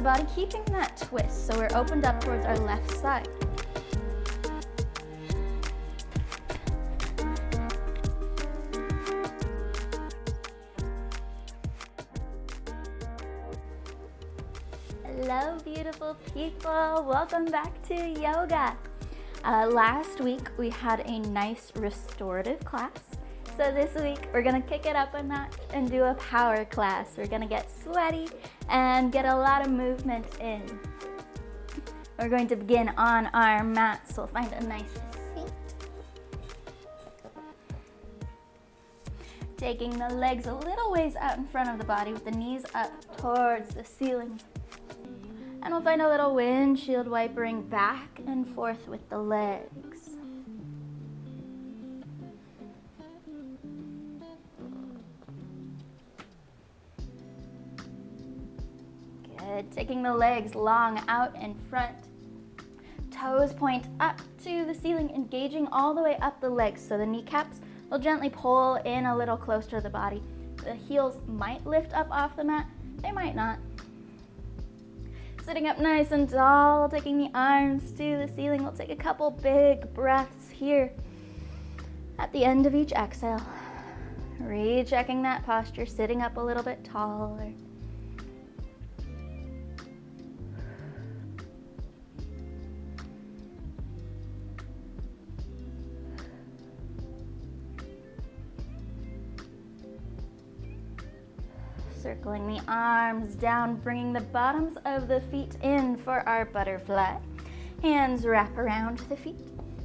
body, keeping that twist. So we're opened up towards our left side. Hello, beautiful people. Welcome back to yoga. Last week we had a nice restorative class. So this week we're gonna kick it up a notch and do a power class. We're gonna get sweaty and get a lot of movement in. We're going to begin on our mat, so we'll find a nice seat. Taking the legs a little ways out in front of the body with the knees up towards the ceiling. And we'll find a little windshield wipering back and forth with the legs. Good. Taking the legs long out in front. Toes point up to the ceiling, engaging all the way up the legs. So the kneecaps will gently pull in a little closer to the body. The heels might lift up off the mat. They might not. Sitting up nice and tall, taking the arms to the ceiling. We'll take a couple big breaths here. At the end of each exhale, rechecking that posture, sitting up a little bit taller. Circling the arms down, bringing the bottoms of the feet in for our butterfly. Hands wrap around the feet,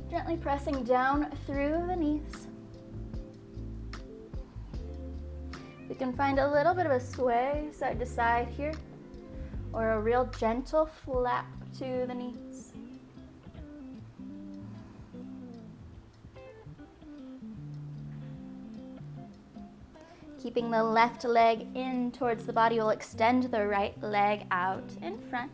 gently pressing down through the knees. We can find a little bit of a sway side to side here, or a real gentle flap to the knees. Keeping the left leg in towards the body, we'll extend the right leg out in front.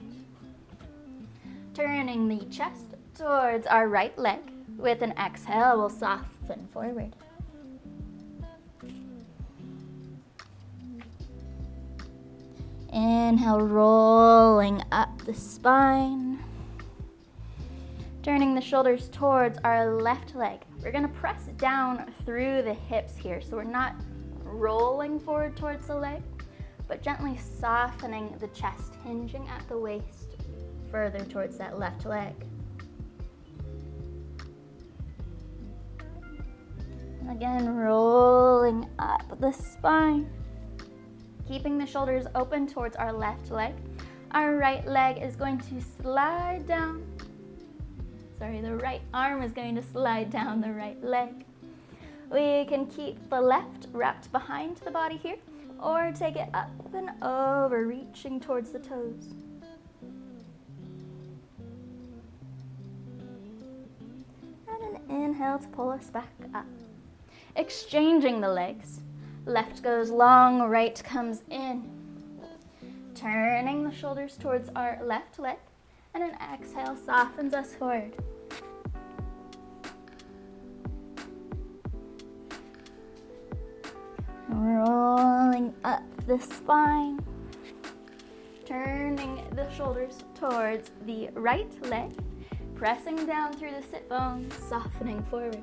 Turning the chest towards our right leg. With an exhale, we'll soften forward. Inhale, rolling up the spine. Turning the shoulders towards our left leg. We're gonna press down through the hips here, so we're not rolling forward towards the leg, but gently softening the chest, hinging at the waist further towards that left leg. And again, rolling up the spine, keeping the shoulders open towards our left leg. Our right leg is going to slide down. The right arm is going to slide down the right leg. We can keep the left wrapped behind the body here, or take it up and over, reaching towards the toes. And an inhale to pull us back up. Exchanging the legs. Left goes long, right comes in. Turning the shoulders towards our left leg, and an exhale softens us forward. Rolling up the spine, turning the shoulders towards the right leg, pressing down through the sit bones, softening forward.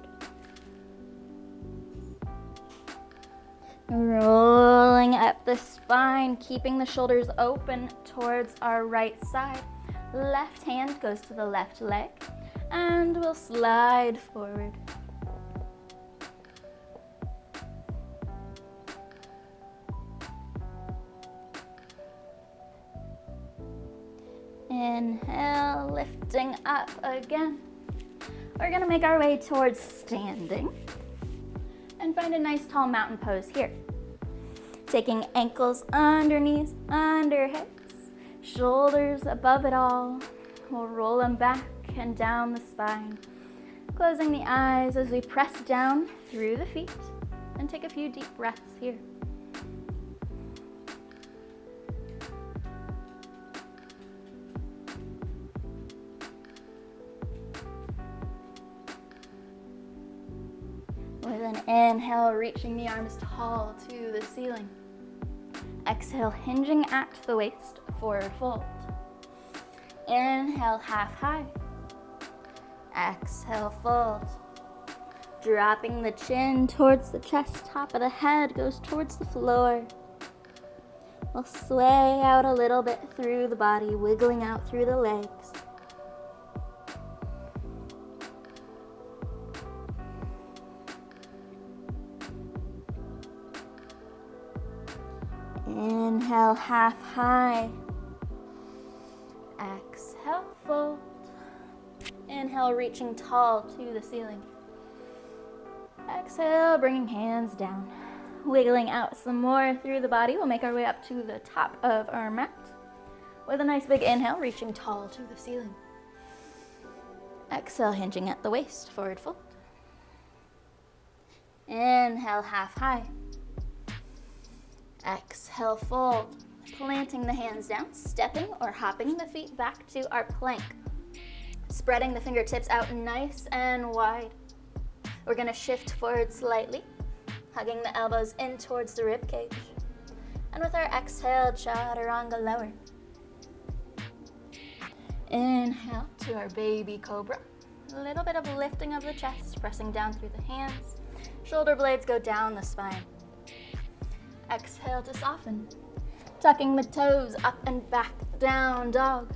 Rolling up the spine, keeping the shoulders open towards our right side. Left hand goes to the left leg, and we'll slide forward. Inhale, lifting up again. We're gonna make our way towards standing and find a nice tall mountain pose here. Taking ankles under knees, under hips, shoulders above it all. We'll roll them back and down the spine. Closing the eyes as we press down through the feet and take a few deep breaths here. With an inhale, reaching the arms tall to the ceiling. Exhale, hinging at the waist, forward fold. Inhale, half high. Exhale, fold. Dropping the chin towards the chest, top of the head goes towards the floor. We'll sway out a little bit through the body, wiggling out through the legs. Inhale, half high. Exhale, fold. Inhale, reaching tall to the ceiling. Exhale, bringing hands down. Wiggling out some more through the body. We'll make our way up to the top of our mat. With a nice big inhale, reaching tall to the ceiling. Exhale, hinging at the waist, forward fold. Inhale, half high. Exhale, fold. Planting the hands down, stepping or hopping the feet back to our plank. Spreading the fingertips out nice and wide. We're gonna shift forward slightly, hugging the elbows in towards the rib cage. And with our exhale, chaturanga lower. Inhale to our baby cobra. A little bit of lifting of the chest, pressing down through the hands. Shoulder blades go down the spine. Exhale to soften. Tucking the toes up and back, down dog.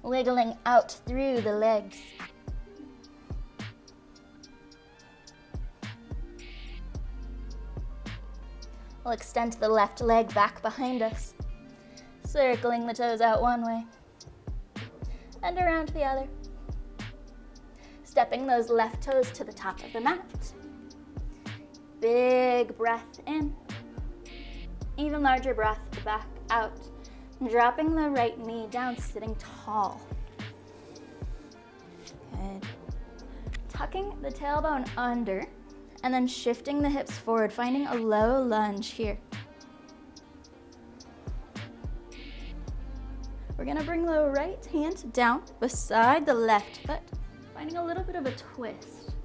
Wiggling out through the legs. We'll extend the left leg back behind us, circling the toes out one way and around the other. Stepping those left toes to the top of the mat. Big breath in. Even larger breath back out. Dropping the right knee down, sitting tall. Good. Tucking the tailbone under and then shifting the hips forward, finding a low lunge here. We're gonna bring the right hand down beside the left foot, finding a little bit of a twist.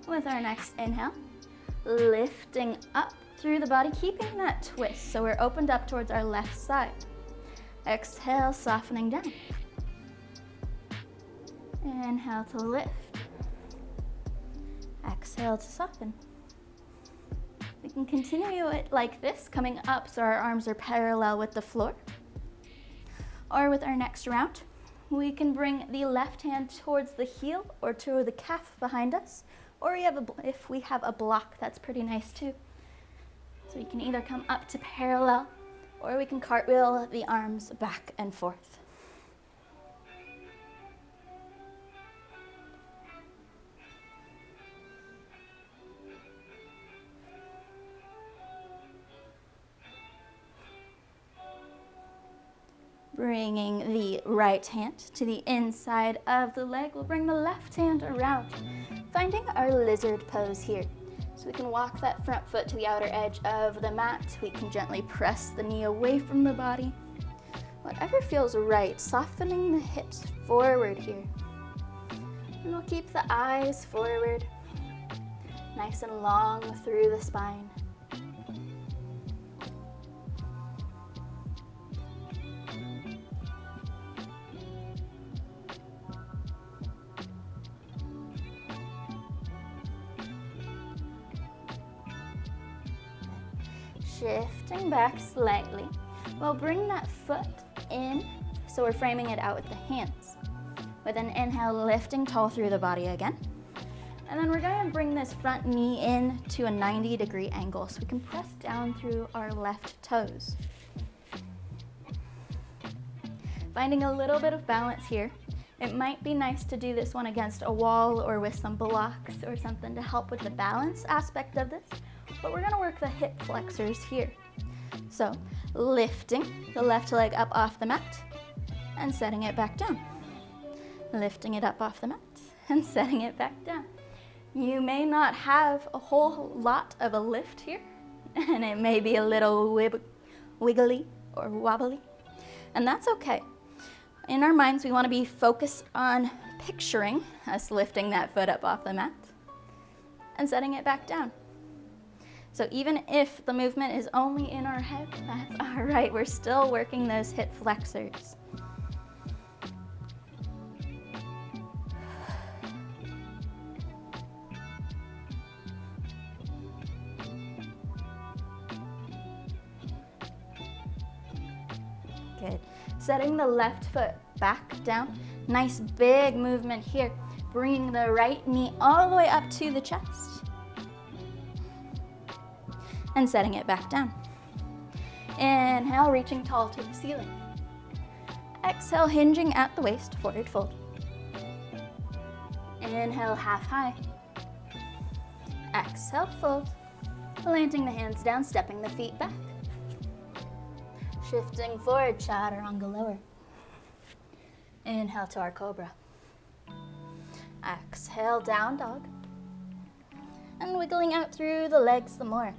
With our next inhale, lifting up through the body, keeping that twist so we're opened up towards our left side. Exhale, softening down. Inhale to lift. Exhale to soften. We can continue it like this, coming up so our arms are parallel with the floor. Or with our next round, we can bring the left hand towards the heel or to the calf behind us. Or if we have a block, that's pretty nice too. So we can either come up to parallel or we can cartwheel the arms back and forth. Bringing the right hand to the inside of the leg, we'll bring the left hand around, finding our lizard pose here. So we can walk that front foot to the outer edge of the mat. We can gently press the knee away from the body. Whatever feels right, softening the hips forward here. And we'll keep the eyes forward, nice and long through the spine. Shifting back slightly, we'll bring that foot in, so we're framing it out with the hands. With an inhale, lifting tall through the body again. And then we're going to bring this front knee in to a 90-degree angle, so we can press down through our left toes. Finding a little bit of balance here. It might be nice to do this one against a wall or with some blocks or something to help with the balance aspect of this. But we're gonna work the hip flexors here. So lifting the left leg up off the mat and setting it back down. Lifting it up off the mat and setting it back down. You may not have a whole lot of a lift here, and it may be a little wiggly or wobbly, and that's okay. In our minds, we wanna be focused on picturing us lifting that foot up off the mat and setting it back down. So even if the movement is only in our head, that's all right. We're still working those hip flexors. Good. Setting the left foot back down. Nice big movement here. Bringing the right knee all the way up to the chest. And setting it back down. Inhale, reaching tall to the ceiling. Exhale, hinging at the waist, forward fold. Inhale, half high. Exhale, fold. Planting the hands down, stepping the feet back. Shifting forward, chaturanga lower. Inhale to our cobra. Exhale, down dog. And wiggling out through the legs some more.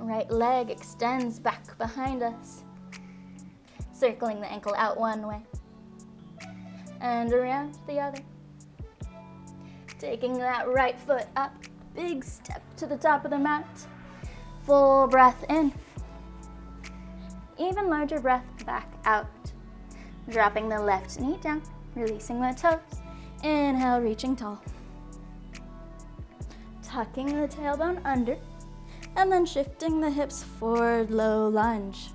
Right leg extends back behind us. Circling the ankle out one way. And around the other. Taking that right foot up. Big step to the top of the mat. Full breath in. Even larger breath back out. Dropping the left knee down. Releasing the toes. Inhale, reaching tall. Tucking the tailbone under. And then shifting the hips forward, low lunge.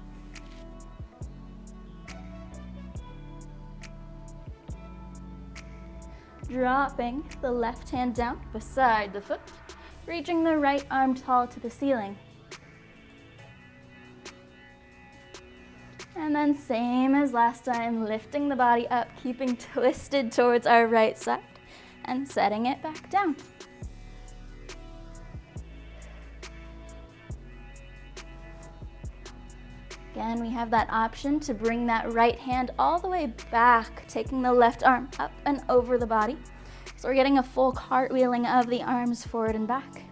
Dropping the left hand down beside the foot, reaching the right arm tall to the ceiling. And then same as last time, lifting the body up, keeping twisted towards our right side, and setting it back down. Again, we have that option to bring that right hand all the way back, taking the left arm up and over the body. So we're getting a full cartwheeling of the arms forward and back.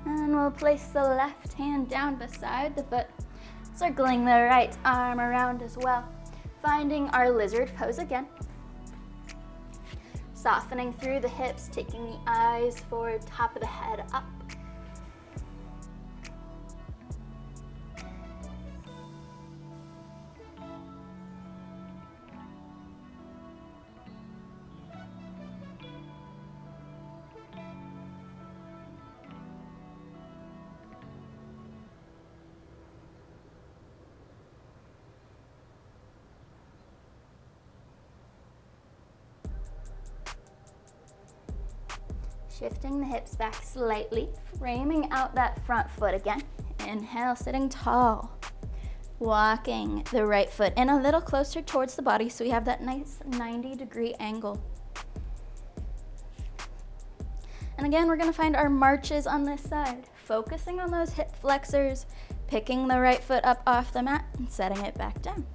And we'll place the left hand down beside the foot, circling the right arm around as well. Finding our lizard pose again. Softening through the hips, taking the eyes forward, top of the head up. Shifting the hips back slightly, framing out that front foot again. Inhale, sitting tall. Walking the right foot in a little closer towards the body so we have that nice 90-degree angle. And again, we're gonna find our marches on this side, focusing on those hip flexors, picking the right foot up off the mat and setting it back down.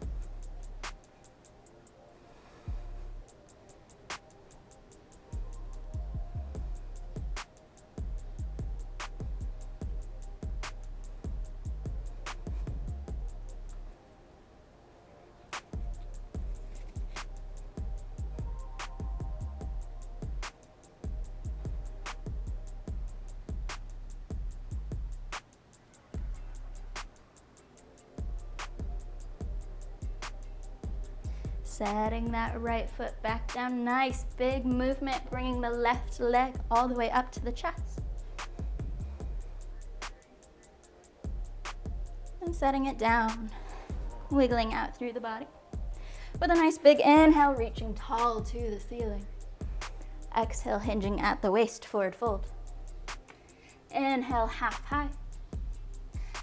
Setting that right foot back down. Nice big movement, bringing the left leg all the way up to the chest. And setting it down, wiggling out through the body. With a nice big inhale, reaching tall to the ceiling. Exhale, hinging at the waist, forward fold. Inhale, half high.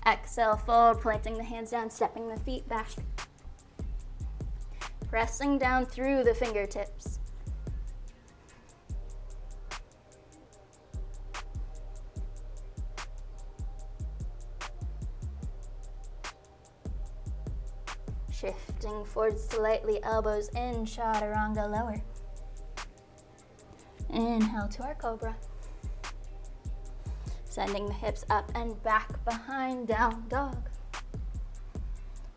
Exhale, fold, planting the hands down, stepping the feet back. Pressing down through the fingertips. Shifting forward slightly, elbows in, chaturanga lower. Inhale to our cobra. Sending the hips up and back behind, down dog.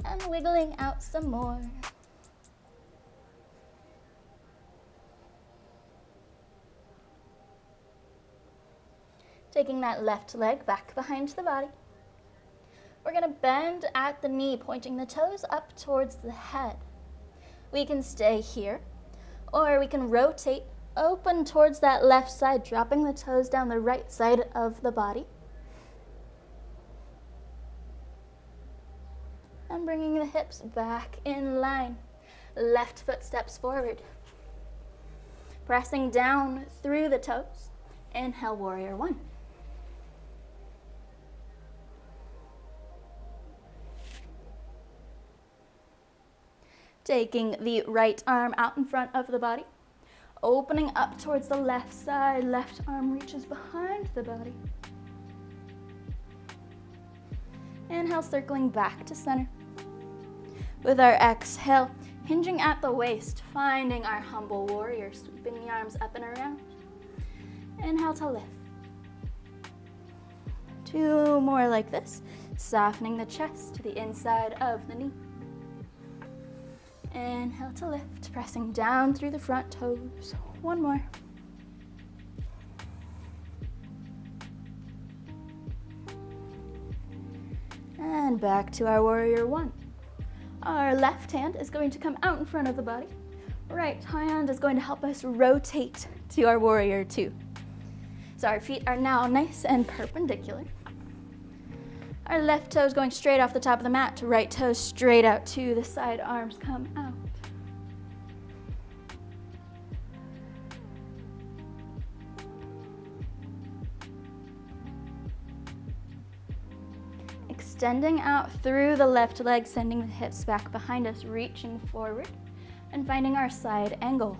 And wiggling out some more. Taking that left leg back behind the body. We're gonna bend at the knee, pointing the toes up towards the head. We can stay here, or we can rotate, open towards that left side, dropping the toes down the right side of the body. And bringing the hips back in line. Left foot steps forward. Pressing down through the toes. Inhale, warrior one. Taking the right arm out in front of the body. Opening up towards the left side. Left arm reaches behind the body. Inhale, circling back to center. With our exhale, hinging at the waist, finding our humble warrior, sweeping the arms up and around. Inhale to lift. 2 more like this, softening the chest to the inside of the knee. Inhale to lift, pressing down through the front toes. 1 more. And back to our warrior one. Our left hand is going to come out in front of the body. Right hand is going to help us rotate to our warrior two. So our feet are now nice and perpendicular. Our left toe is going straight off the top of the mat. Right toe straight out to the side, arms come out. Extending out through the left leg, sending the hips back behind us, reaching forward and finding our side angle.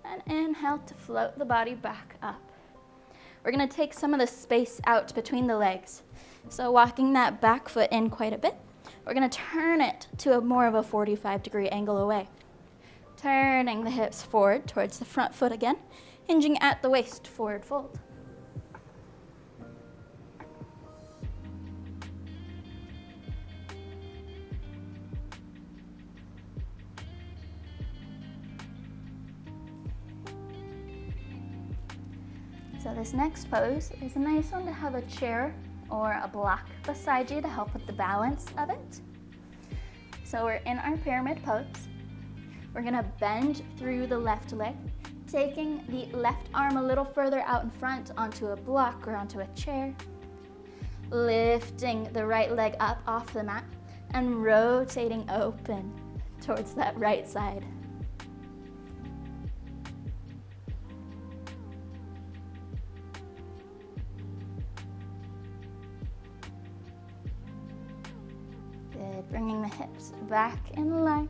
And inhale to float the body back up. We're going to take some of the space out between the legs. So walking that back foot in quite a bit, we're going to turn it to more of a 45-degree angle away. Turning the hips forward towards the front foot again, hinging at the waist, forward fold. So this next pose is a nice one to have a chair or a block beside you to help with the balance of it. So we're in our pyramid pose. We're gonna bend through the left leg, taking the left arm a little further out in front onto a block or onto a chair, lifting the right leg up off the mat and rotating open towards that right side. Good, bringing the hips back in line.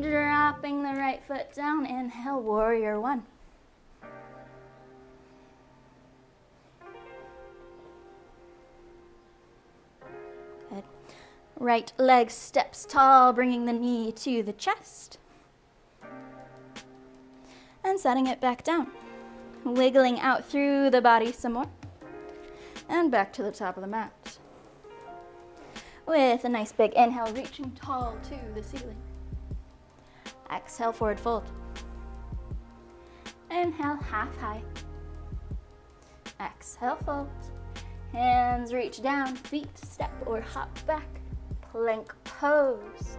Dropping the right foot down, inhale, warrior one. Good. Right leg steps tall, bringing the knee to the chest. And setting it back down. Wiggling out through the body some more. And back to the top of the mat. With a nice big inhale, reaching tall to the ceiling. Exhale, forward fold. Inhale, half high. Exhale, fold. Hands reach down, feet step or hop back. Plank pose.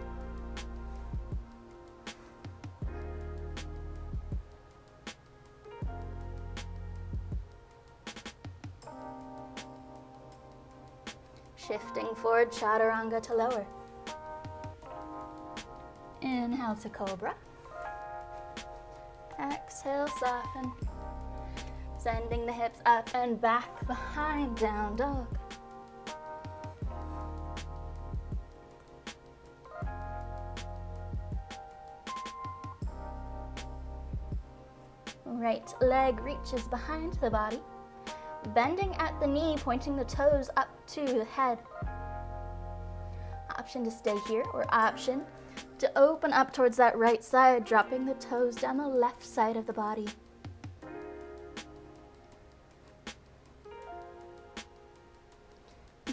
Shifting forward, chaturanga to lower. Inhale to cobra. Exhale, soften. Sending the hips up and back behind, down dog. Right leg reaches behind the body, bending at the knee, pointing the toes up to the head. Option to stay here, or option to open up towards that right side, dropping the toes down the left side of the body.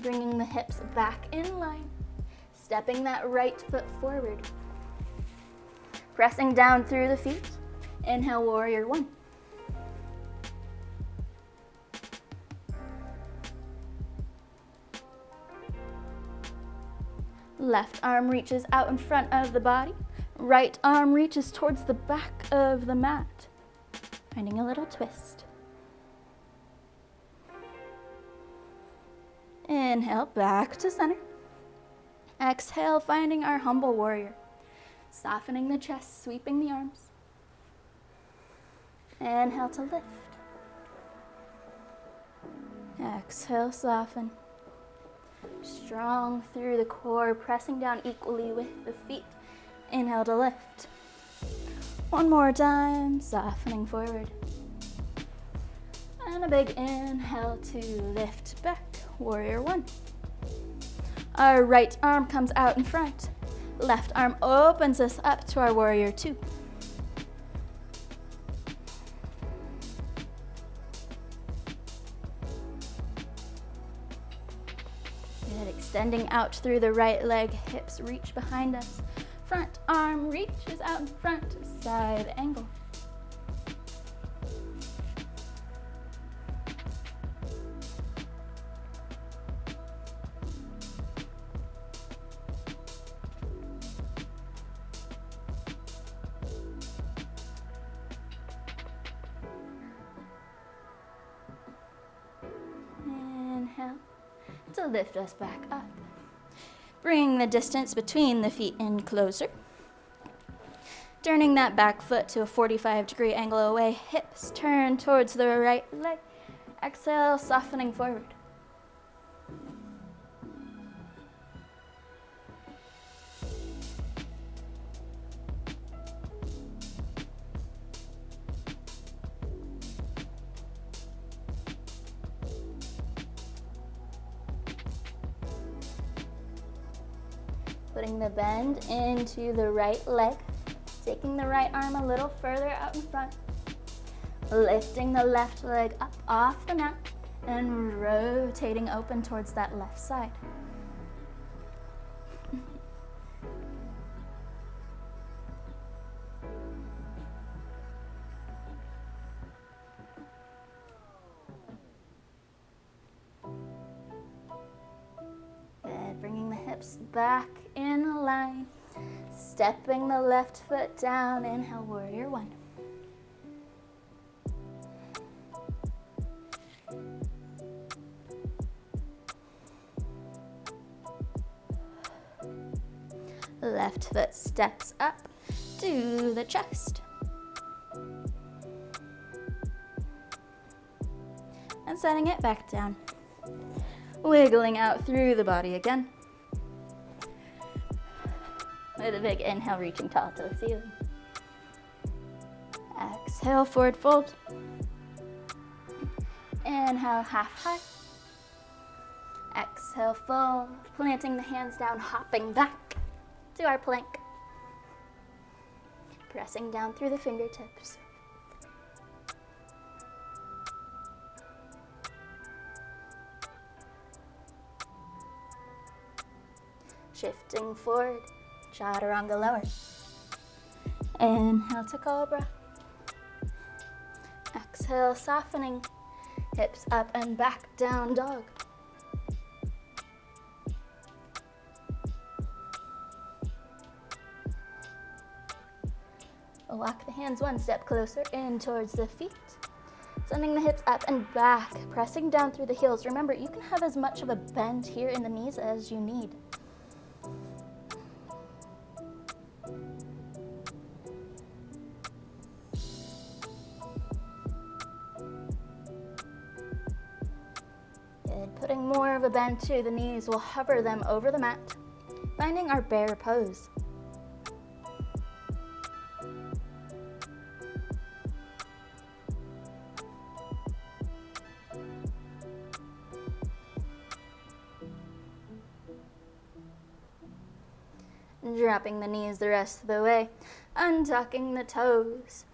Bringing the hips back in line, stepping that right foot forward. Pressing down through the feet. Inhale, warrior one. Left arm reaches out in front of the body. Right arm reaches towards the back of the mat. Finding a little twist. Inhale, back to center. Exhale, finding our humble warrior. Softening the chest, sweeping the arms. Inhale to lift. Exhale, soften. Strong through the core, pressing down equally with the feet. Inhale to lift. One more time, softening forward. And a big inhale to lift back, warrior one. Our right arm comes out in front. Left arm opens us up to our warrior two. Good, extending out through the right leg, hips reach behind us. Front arm reaches out in front, side angle. Inhale to lift us back up. Bring the distance between the feet in closer. Turning that back foot to a 45-degree angle away. Hips turn towards the right leg. Exhale, softening forward. Putting the bend into the right leg, taking the right arm a little further out in front, lifting the left leg up off the mat, and rotating open towards that left side. Good, bringing the hips back in line, stepping the left foot down. Inhale, warrior one. Left foot steps up to the chest. And setting it back down. Wiggling out through the body again. With a big inhale, reaching tall to the ceiling. Exhale, forward fold. Inhale, half high. Exhale, fold. Planting the hands down, hopping back to our plank. Pressing down through the fingertips. Shifting forward, chaturanga lower. Inhale to cobra. Exhale, softening. Hips up and back, down dog. Walk the hands one step closer in towards the feet. Sending the hips up and back, pressing down through the heels. Remember, you can have as much of a bend here in the knees as you need. Good. Putting more of a bend to the knees, we'll hover them over the mat, finding our bear pose. Dropping the knees the rest of the way, untucking the toes.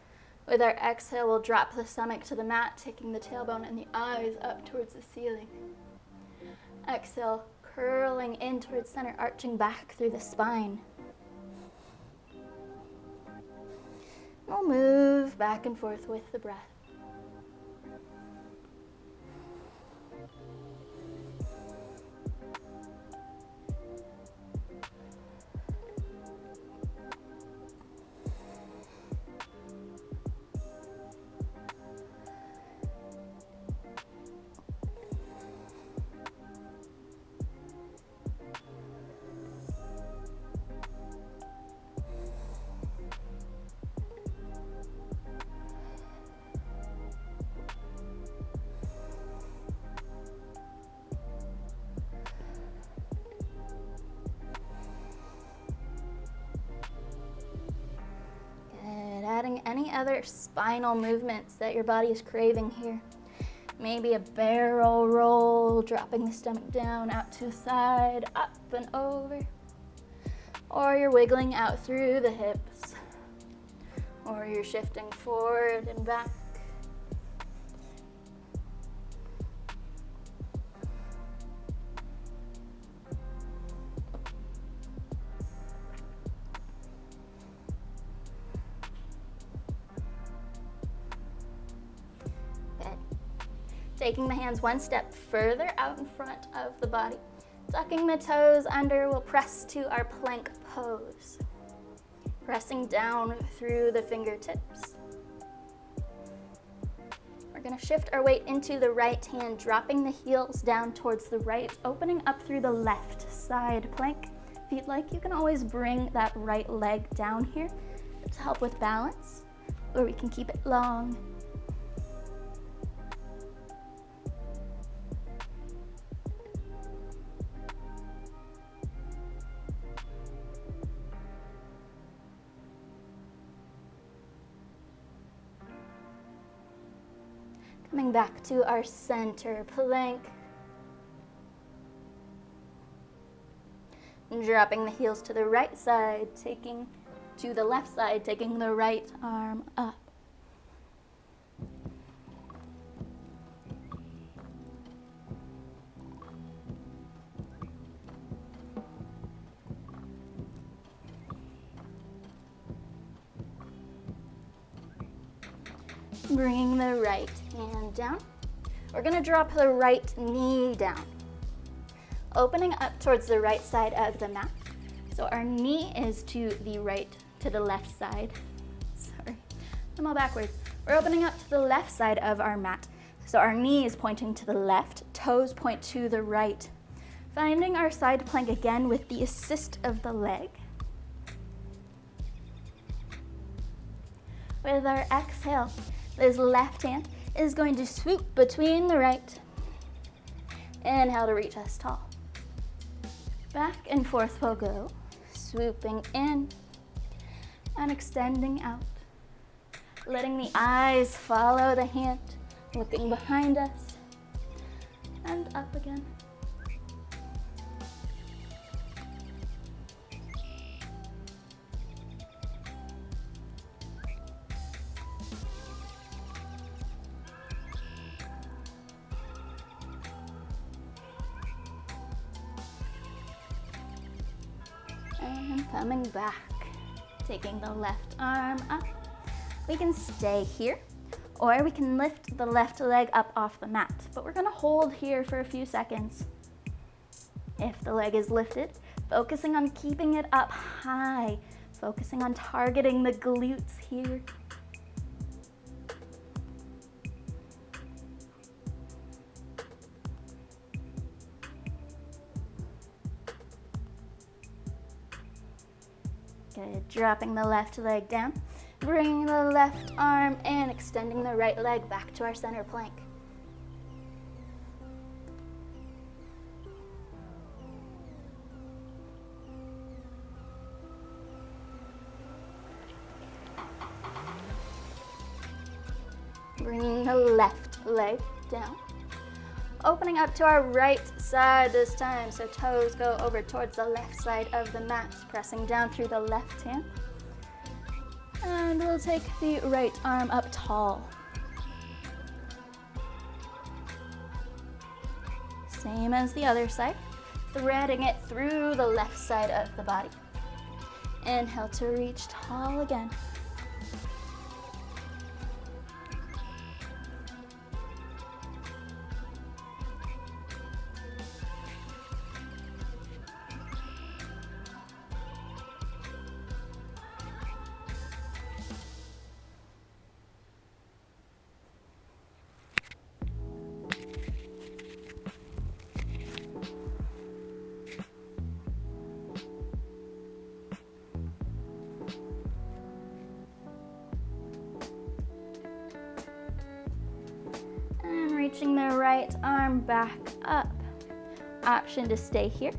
With our exhale, we'll drop the stomach to the mat, taking the tailbone and the eyes up towards the ceiling. Exhale, curling in towards center, arching back through the spine. We'll move back and forth with the breath. Adding any other spinal movements that your body is craving here. Maybe a barrel roll, dropping the stomach down, out to the side, up and over. Or you're wiggling out through the hips. Or you're shifting forward and back. Taking the hands one step further out in front of the body. Tucking the toes under, we'll press to our plank pose. Pressing down through the fingertips. We're going to shift our weight into the right hand, dropping the heels down towards the right, opening up through the left side plank. If you'd like, you can always bring that right leg down here to help with balance, or we can keep it long. Coming back to our center plank. And dropping the heels to the right side, taking to the left side, taking the right arm up. Bringing the right hand down. We're going to drop the right knee down. Opening up towards the right side of the mat. So our knee is to the right, to the left side. Sorry, I'm all backwards. We're opening up to the left side of our mat. So our knee is pointing to the left, toes point to the right. Finding our side plank again with the assist of the leg. With our exhale, this left hand is going to swoop between the right. Inhale to reach us tall. Back and forth we'll go, swooping in and extending out. Letting the eyes follow the hand, looking behind us and up again. And coming back, taking the left arm up. We can stay here, or we can lift the left leg up off the mat, but we're gonna hold here for a few seconds. If the leg is lifted, focusing on keeping it up high, focusing on targeting the glutes here. Good, dropping the left leg down, bringing the left arm in, extending the right leg back to our center plank. Bringing the left leg down, opening up to our right side this time. So toes go over towards the left side of the mat, pressing down through the left hand. And we'll take the right arm up tall. Same as the other side, threading it through the left side of the body. Inhale to reach tall again. Reaching the right arm back up. Option to stay here,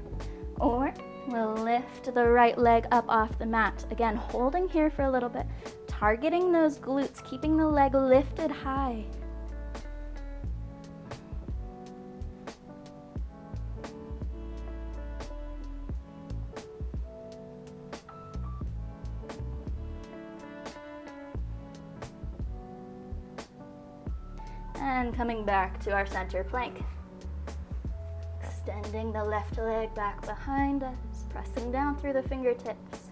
or we'll lift the right leg up off the mat. Again, holding here for a little bit, targeting those glutes, keeping the leg lifted high. And coming back to our center plank. Extending the left leg back behind us, pressing down through the fingertips.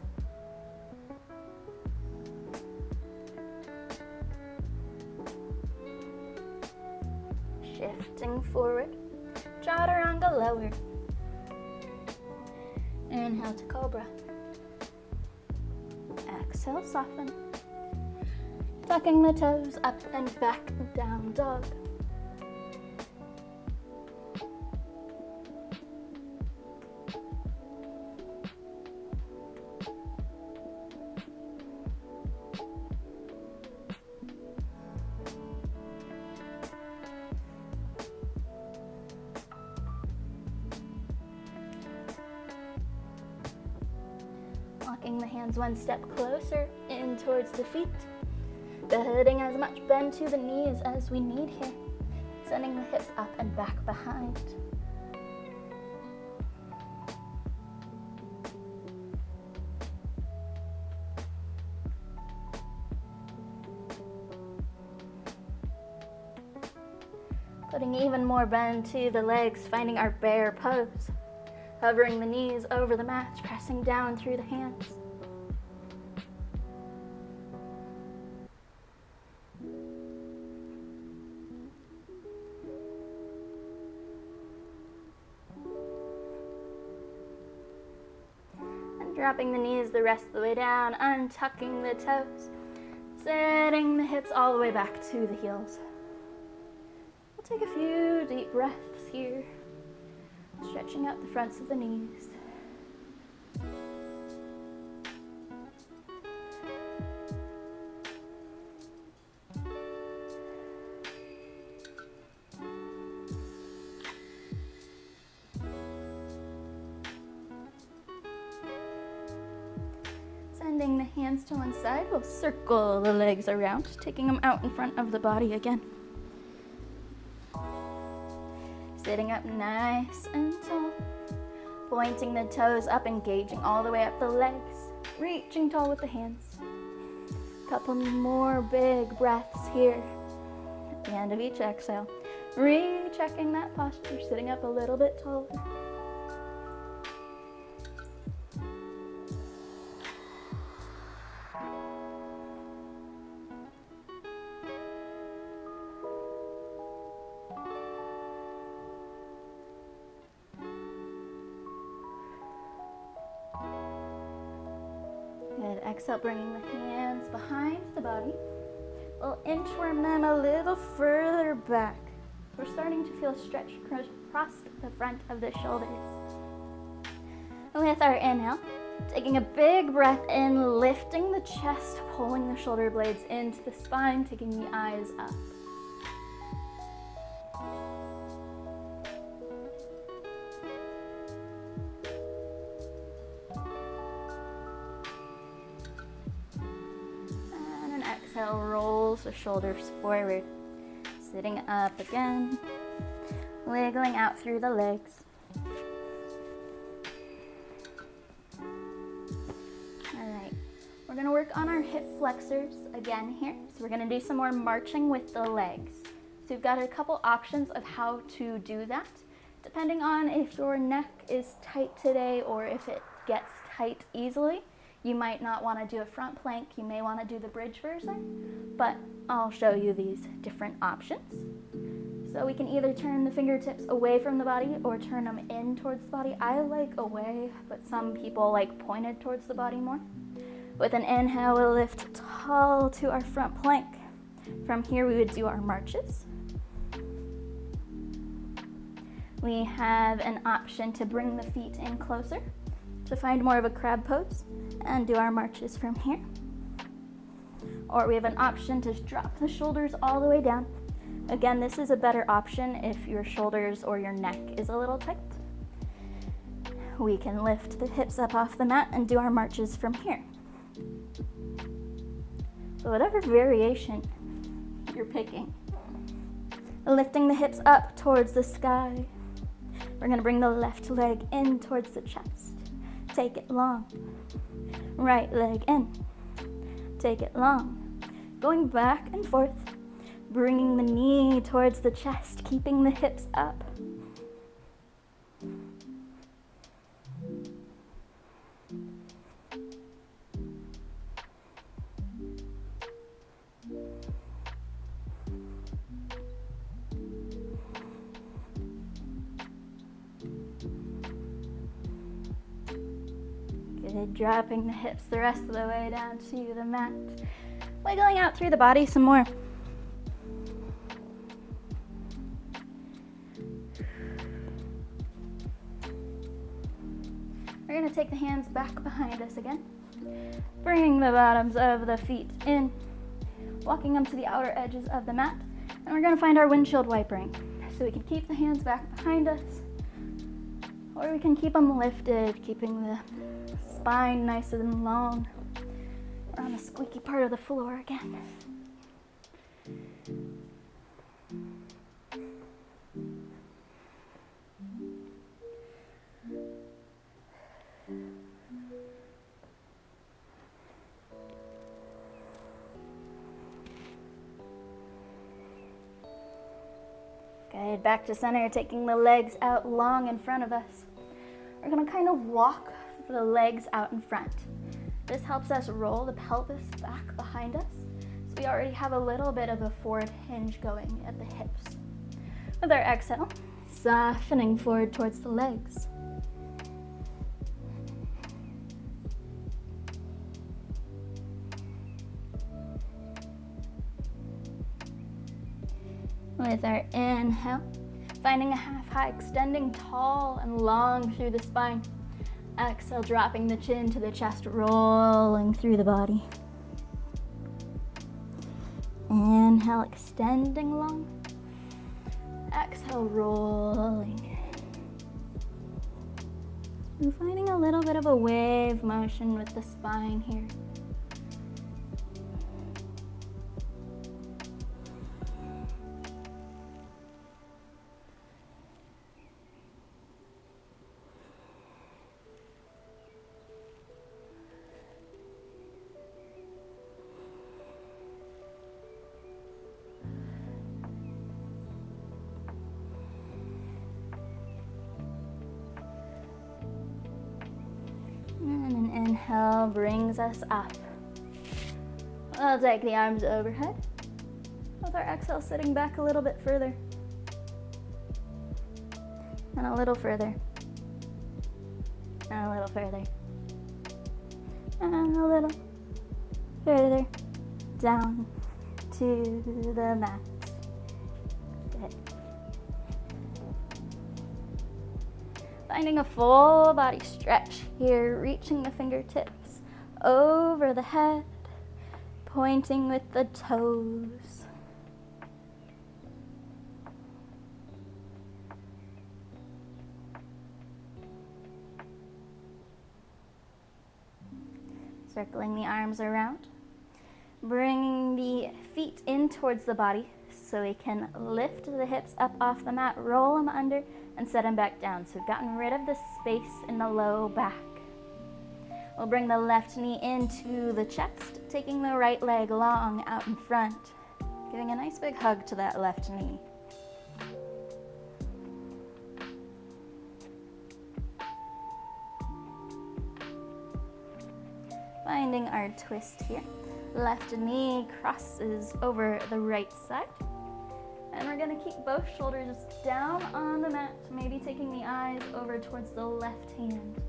Shifting forward, chaturanga lower. Inhale to cobra. Exhale, soften. Tucking the toes up and back, down dog. Walking the hands one step closer in towards the feet. Getting as much bend to the knees as we need here. Sending the hips up and back behind. Putting even more bend to the legs, finding our bear pose. Hovering the knees over the mat, pressing down through the hands. Dropping the knees the rest of the way down, untucking the toes, setting the hips all the way back to the heels. We'll take a few deep breaths here, stretching out the fronts of the knees. Sending the hands to one side, we'll circle the legs around, taking them out in front of the body again. Sitting up nice and tall, pointing the toes up, engaging all the way up the legs, reaching tall with the hands. Couple more big breaths here. At the end of each exhale, rechecking that posture, sitting up a little bit taller. Good. Exhale, bringing the hands behind the body. We'll inchworm them a little further back. We're starting to feel stretch across the front of the shoulders. With our inhale, taking a big breath in, lifting the chest, pulling the shoulder blades into the spine, taking the eyes up. Exhale, rolls the shoulders forward, sitting up again. wiggling out through the legs. All right, we're gonna work on our hip flexors again here. So we're gonna do some more marching with the legs. So we've got a couple options of how to do that, depending on if your neck is tight today or if it gets tight easily. You might not want to do a front plank, you may want to do the bridge version, but I'll show you these different options. So we can either turn the fingertips away from the body or turn them in towards the body. I like away, but some people like pointed towards the body more. With an inhale, we'll lift tall to our front plank. From here, we would do our marches. We have an option to bring the feet in closer to find more of a crab pose and do our marches from here. Or we have an option to drop the shoulders all the way down. Again, this is a better option if your shoulders or your neck is a little tight. We can lift the hips up off the mat and do our marches from here. So whatever variation you're picking. Lifting the hips up towards the sky. We're gonna bring the left leg in towards the chest. Take it long. Right leg in. Take it long. Going back and forth. Bringing the knee towards the chest, keeping the hips up. Good, dropping the hips the rest of the way down to the mat. Wiggling out through the body some more. We're going to take the hands back behind us again. Bringing the bottoms of the feet in. Walking them to the outer edges of the mat. And we're going to find our windshield wipering. So we can keep the hands back behind us. Or we can keep them lifted, keeping the spine nice and long. We're on the squeaky part of the floor again. Good, back to center, taking the legs out long in front of us. We're gonna kind of walk the legs out in front. This helps us roll the pelvis back behind us. So we already have a little bit of a forward hinge going at the hips. With our exhale, softening forward towards the legs. With our inhale, finding a half high, extending tall and long through the spine. Exhale, dropping the chin to the chest, rolling through the body. Inhale, extending long. Exhale, rolling. And finding a little bit of a wave motion with the spine here. And an inhale brings us up. We'll take the arms overhead. With our exhale, sitting back a little bit further. And a little further. And a little further. And a little further. Down to the mat. Good. Finding a full body stretch here, reaching the fingertips over the head, pointing with the toes. Circling the arms around, bringing the feet in towards the body, so we can lift the hips up off the mat, roll them under, and set them back down. So we've gotten rid of the space in the low back. We'll bring the left knee into the chest, taking the right leg long out in front, giving a nice big hug to that left knee. Finding our twist here. Left knee crosses over the right side. And we're gonna keep both shoulders down on the mat, maybe taking the eyes over towards the left hand.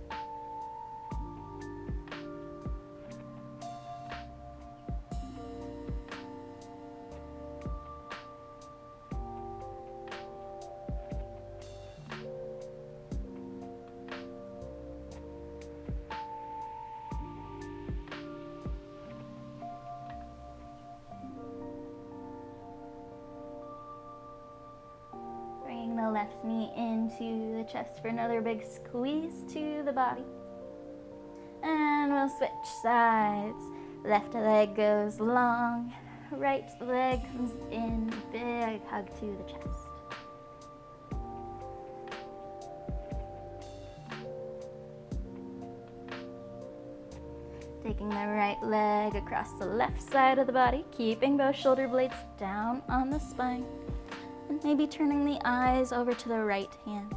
The left knee into the chest for another big squeeze to the body. And we'll switch sides. Left leg goes long, right leg comes in, big hug to the chest. Taking the right leg across the left side of the body, keeping both shoulder blades down on the spine. And maybe turning the eyes over to the right hand.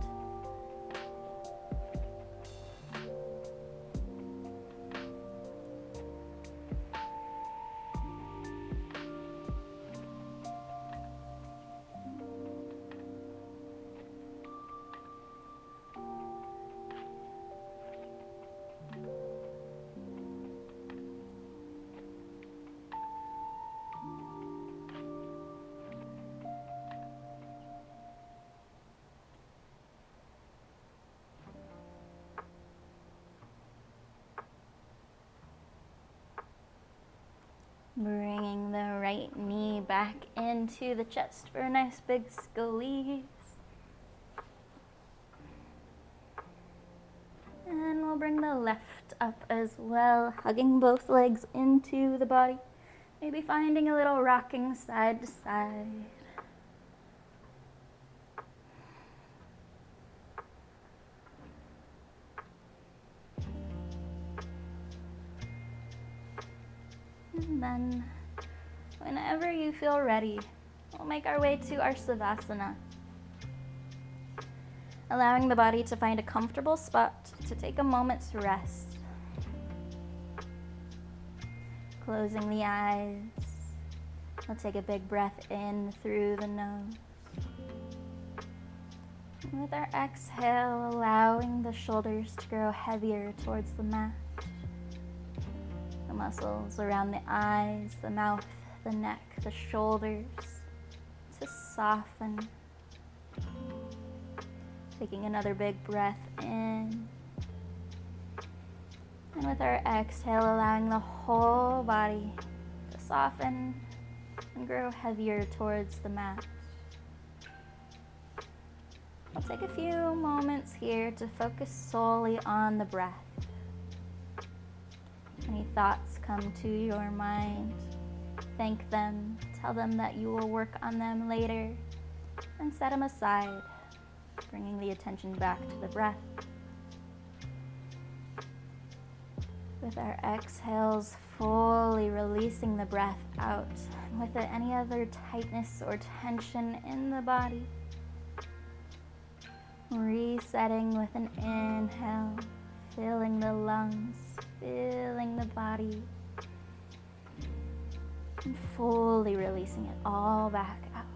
Bringing the right knee back into the chest for a nice big squeeze. And we'll bring the left up as well, hugging both legs into the body. Maybe finding a little rocking side to side. And then, whenever you feel ready, we'll make our way to our Savasana. Allowing the body to find a comfortable spot to take a moment's rest. Closing the eyes. We'll take a big breath in through the nose. And with our exhale, allowing the shoulders to grow heavier towards the mat. The muscles around the eyes, the mouth, the neck, the shoulders to soften. Taking another big breath in. And with our exhale, allowing the whole body to soften and grow heavier towards the mat. I'll take a few moments here to focus solely on the breath. Any thoughts come to your mind, thank them, tell them that you will work on them later, and set them aside, bringing the attention back to the breath. With our exhales, fully releasing the breath out, and with any other tightness or tension in the body, resetting with an inhale, filling the lungs, filling the body, and fully releasing it all back out.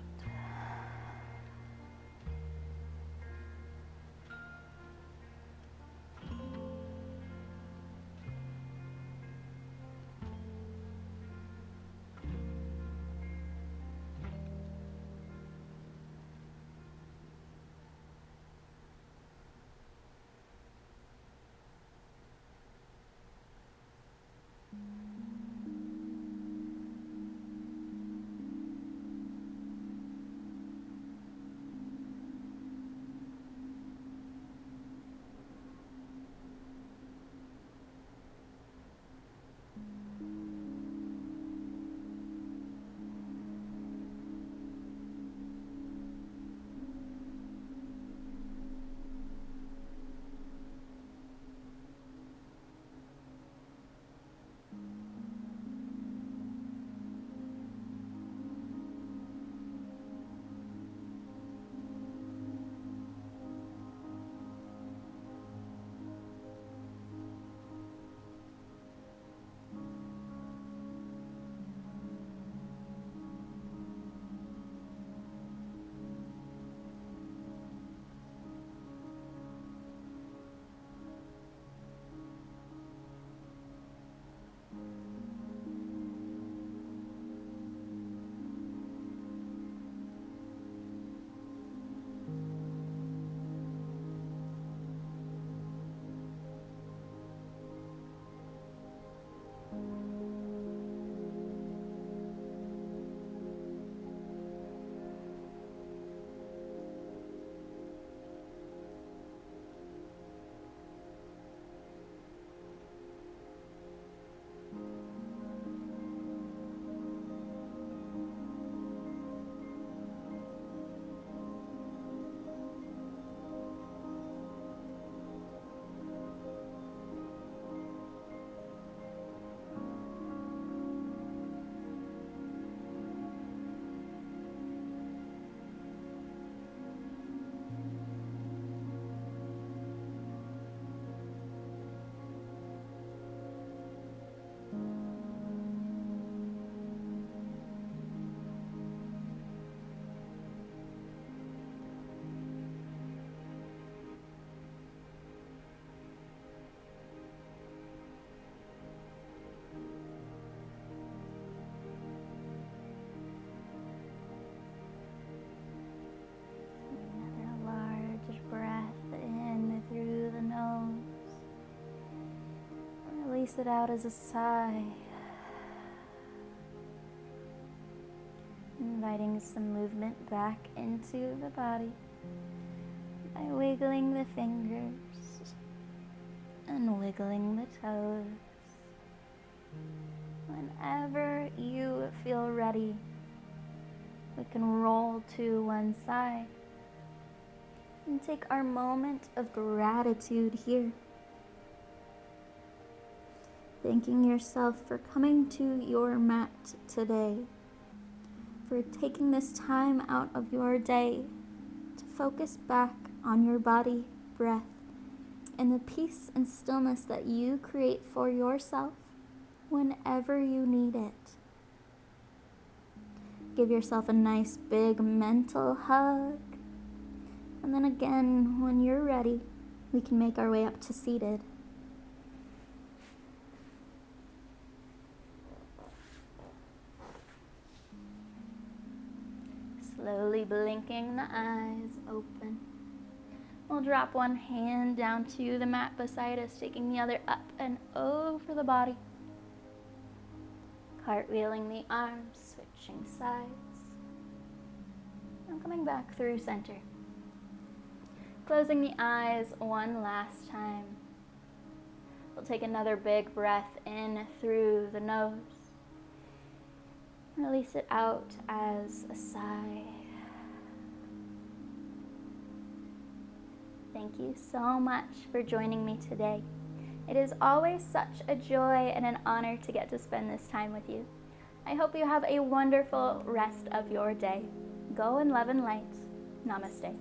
release it out as a sigh. Inviting some movement back into the body by wiggling the fingers and wiggling the toes. Whenever you feel ready, we can roll to one side and take our moment of gratitude here. Thanking yourself for coming to your mat today, for taking this time out of your day to focus back on your body, breath, and the peace and stillness that you create for yourself whenever you need it. Give yourself a nice big mental hug. And then again, when you're ready, we can make our way up to seated. Slowly blinking the eyes open. We'll drop one hand down to the mat beside us, taking the other up and over the body. Cartwheeling the arms, switching sides. And coming back through center. Closing the eyes one last time. We'll take another big breath in through the nose. Release it out as a sigh. Thank you so much for joining me today. It is always such a joy and an honor to get to spend this time with you. I hope you have a wonderful rest of your day. Go in love and light. Namaste.